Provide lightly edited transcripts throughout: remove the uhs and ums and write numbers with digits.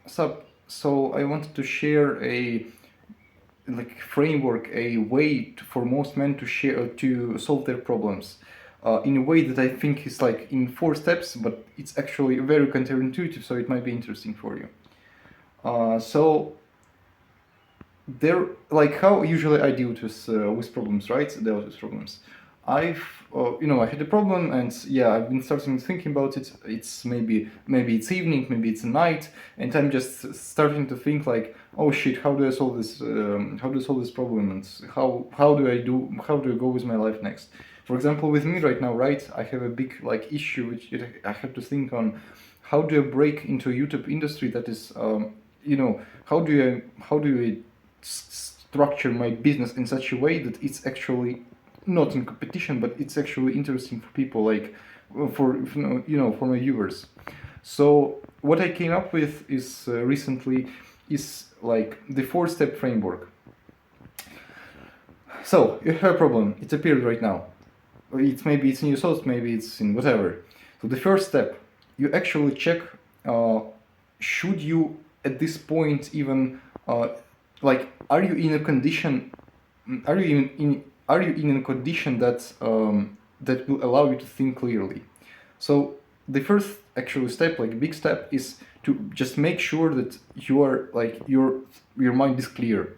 So I wanted to share a like framework, a way for most men to share to solve their problems, in a way that I think is like in 4 steps, but it's actually very counterintuitive, so it might be interesting for you. So there, like how usually I deal with problems, right? Deal with problems. I've I had a problem, and yeah, I've been starting thinking about it. It's maybe it's evening, maybe it's night, and I'm just starting to think like, oh shit, how do I solve this? How do I solve this problem? And how do I go with my life next? For example, with me right now, right, I have a big like issue which I have to think on. How do I break into a YouTube industry that is, how do I structure my business in such a way that it's actually not in competition, but it's actually interesting for people, like for my viewers. So what I came up with is recently is like the 4 step framework. So you have a problem. It's appeared right now. Maybe it's in your thoughts, maybe it's in whatever. So the first step, you actually check, uh, should you at this point even, like, are you in a condition, are you in a condition that will allow you to think clearly? So the first actual step, like a big step, is to just make sure that you are like your mind is clear.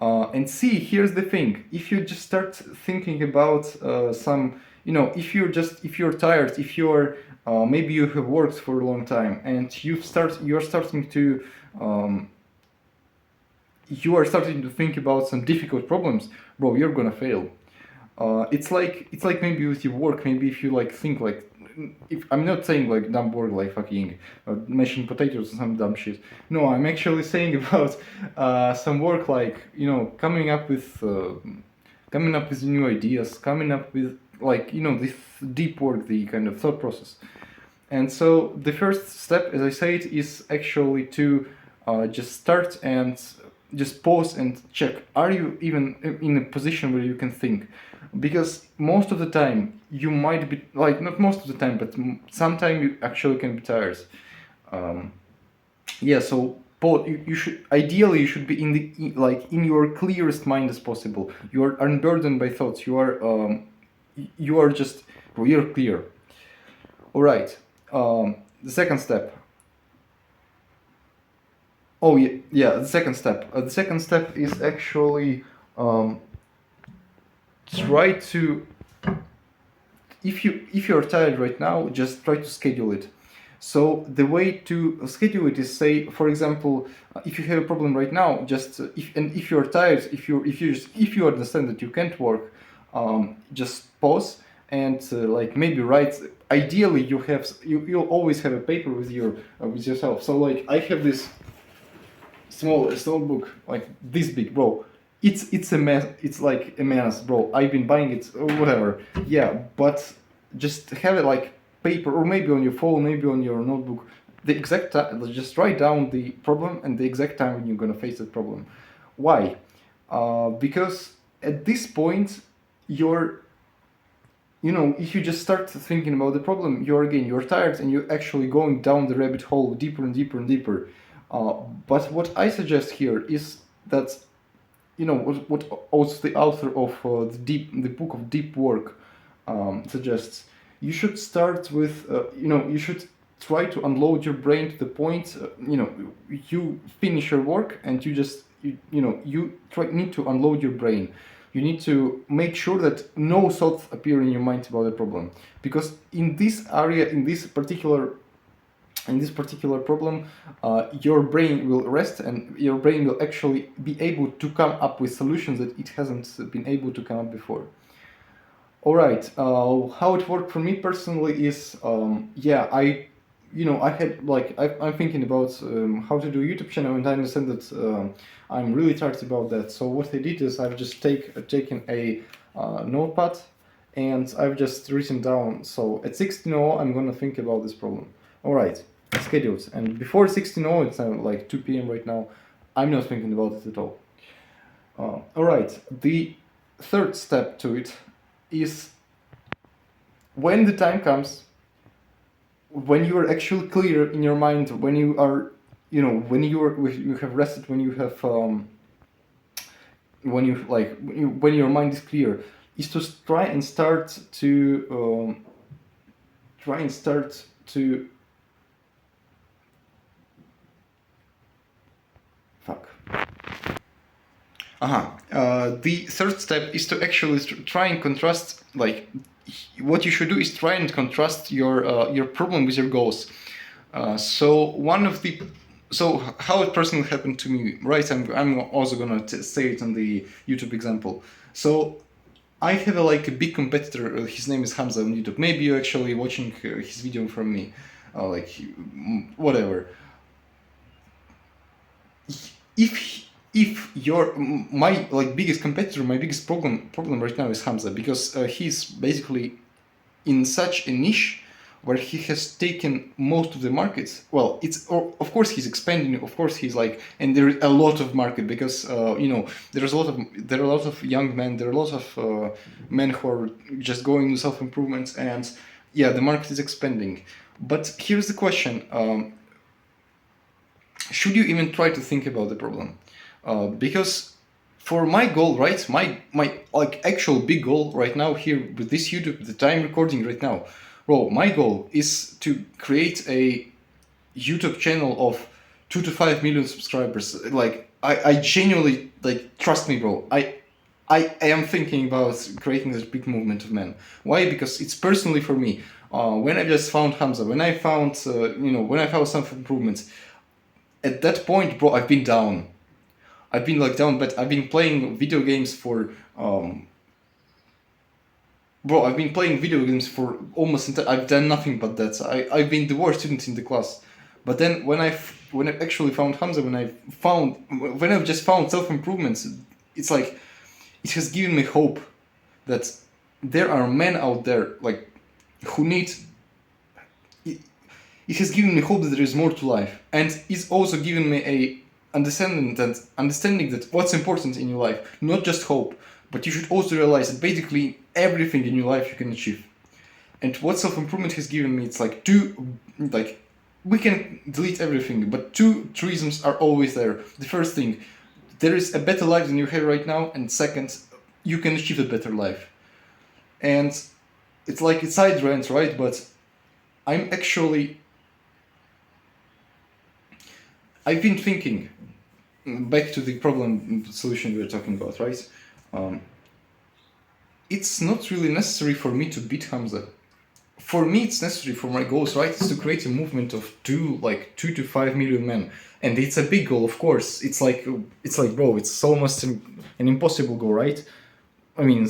And see, here's the thing: if you just start thinking about some, if you're tired, if you're maybe you have worked for a long time, and you're starting to um, you are starting to think about some difficult problems, bro, you're gonna fail. It's like maybe with your work, maybe if you like think like, if I'm not saying like dumb work like fucking mashing potatoes or some dumb shit. No, I'm actually saying about some work like coming up with new ideas, coming up with like this deep work, the kind of thought process. And so the first step, as I said, is actually to just start and just pause and check. Are you even in a position where you can think? Because most of the time you might be like, not most of the time, but sometimes you actually can be tired. Um, yeah, so you should ideally you should be like in your clearest mind as possible. You are unburdened by thoughts. You are just you're clear. All right. The second step. Oh yeah, yeah. The second step. The second step is actually um, try to, if you're tired right now, just try to schedule it. So the way to schedule it is, say, for example, if you have a problem right now, just if you're tired, if you understand that you can't work, just pause and like maybe write. Ideally, you'll always have a paper with yourself. So like I have this small book like this big, bro. It's a mess. It's like a menace, bro. I've been buying it or whatever. Yeah, but just have it like paper, or maybe on your phone, maybe on your notebook. The exact time. Just write down the problem and the exact time when you're gonna face that problem. Why? Because at this point, you're if you just start thinking about the problem, you're tired and you're actually going down the rabbit hole deeper and deeper and deeper. But what I suggest here is that, what also the author of the book of Deep Work suggests. You should start with, you should try to unload your brain to the point, you finish your work and need to unload your brain. You need to make sure that no thoughts appear in your mind about the problem, because in this area, in this particular problem, your brain will rest and your brain will actually be able to come up with solutions that it hasn't been able to come up before. All right. How it worked for me personally is, yeah, I had like I'm thinking about how to do a YouTube channel, and I understand that I'm really tired about that. So what I did is I've just taken a notepad, and I've just written down. So at 16:00 I'm gonna think about this problem. All right, scheduled. And before 16:00, it's like 2 p.m. right now. I'm not thinking about it at all. All right. The third step to it is, when the time comes, when you are actually clear in your mind, when you are, you know, you have rested, when you have when you like when your mind is clear, is to try and start to fuck. The third step is to actually try and contrast, like, what you should do is try and contrast your problem with your goals. So one of the so how it personally happened to me, right? I'm also gonna say it on the YouTube example. So I have a big competitor. His name is Hamza on YouTube. Maybe you're actually watching his video from me, whatever. If your my biggest competitor, my biggest problem right now is Hamza, because he's basically in such a niche where he has taken most of the markets. Well, of course he's expanding. Of course he's and there is a lot of market, because there are a lot of young men. There are a lot of men who are just going to self improvement, and yeah, the market is expanding. But here's the question: should you even try to think about the problem? Because for my goal, right, my actual big goal right now here with this YouTube that I'm recording right now, bro, my goal is to create a YouTube channel of 2 to 5 million subscribers. I genuinely, trust me, bro. I am thinking about creating this big movement of men. Why? Because it's personally for me. When I just found Hamza, when I found some improvements, at that point, bro, I've been down. I've been down, but I've been playing video games for I've been playing video games for almost I've done nothing but that. I've been the worst student in the class. But then when I actually found Hamza, when I've just found self-improvements, it's like it has given me hope that there are men out there who need it has given me hope that there is more to life, and it's also given me a understanding that what's important in your life, not just hope, but you should also realize that basically everything in your life you can achieve. And what self-improvement has given me, it's we can delete everything, but two truisms are always there. The first thing, there is a better life than you have right now, and second, you can achieve a better life. And it's it's side rant, right? But I've been thinking, back to the problem solution we were talking about, right? It's not really necessary for me to beat Hamza. For me, it's necessary for my goals, right? It's to create a movement of 2 to 5 million men, and it's a big goal, of course. It's bro, it's almost an impossible goal, right? I mean,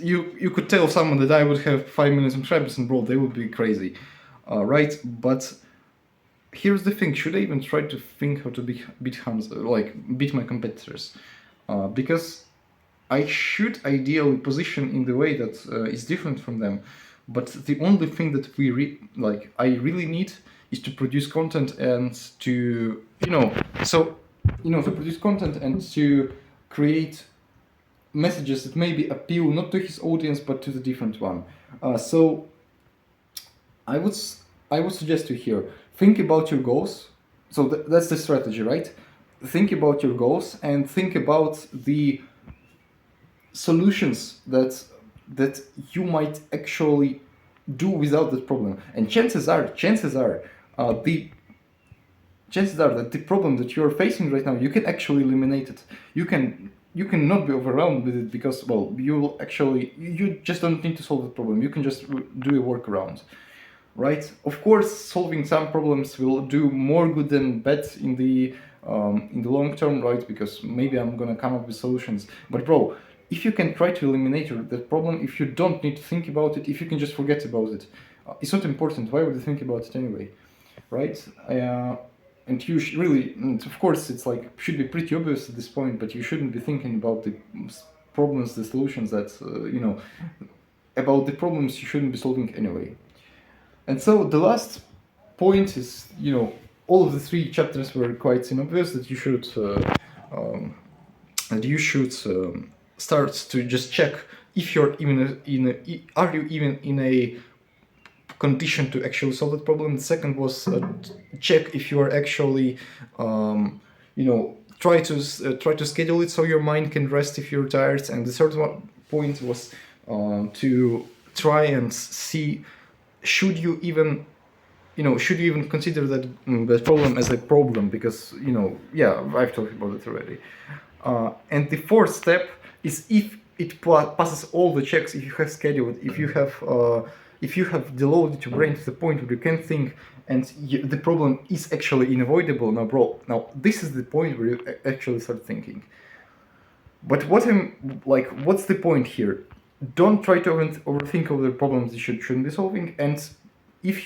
you could tell someone that I would have 5 million subscribers, and bro, they would be crazy, right? But here's the thing: should I even try to think how to beat Hamza, beat my competitors? Because I should ideally position in the way that is different from them. But the only thing that I really need is to produce content and to produce content and to create messages that maybe appeal not to his audience but to the different one. So I would suggest you here, think about your goals. So that's the strategy, right? Think about your goals and think about the solutions that you might actually do without that problem. And chances are that the problem that you're facing right now, you can actually eliminate it. You can not be overwhelmed with it, because you just don't need to solve the problem. You can just do a workaround, right? Of course, solving some problems will do more good than bad in the long term, right? Because maybe I'm gonna come up with solutions. But bro, if you can try to eliminate that problem, if you don't need to think about it, if you can just forget about it, it's not important. Why would you think about it anyway, right? And you really, and of course, it's should be pretty obvious at this point, but you shouldn't be thinking about the problems, the solutions that about the problems you shouldn't be solving anyway. And so the last point is, all of the 3 chapters were quite obvious that you should start to just check if you're even in a condition to actually solve the problem. The second was check if you are actually, try to schedule it so your mind can rest if you're tired. And the third point was to try and see, should you even consider that problem as a problem, because I've talked about it already. And the fourth step is, if it passes all the checks, if you have scheduled, if you have deloaded your brain to the point where you can think, and the problem is actually unavoidable, now this is the point where you actually start thinking. But what's the point here? Don't try to overthink over the problems you shouldn't be solving, and if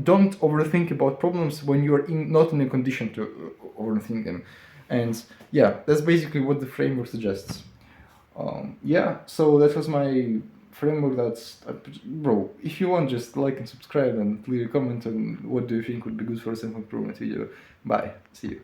don't overthink about problems when you're not in a condition to overthink them. And that's basically what the framework suggests. So that was my framework. Bro, if you want, just like and subscribe and leave a comment on what do you think would be good for a self-improvement video. Bye, see you.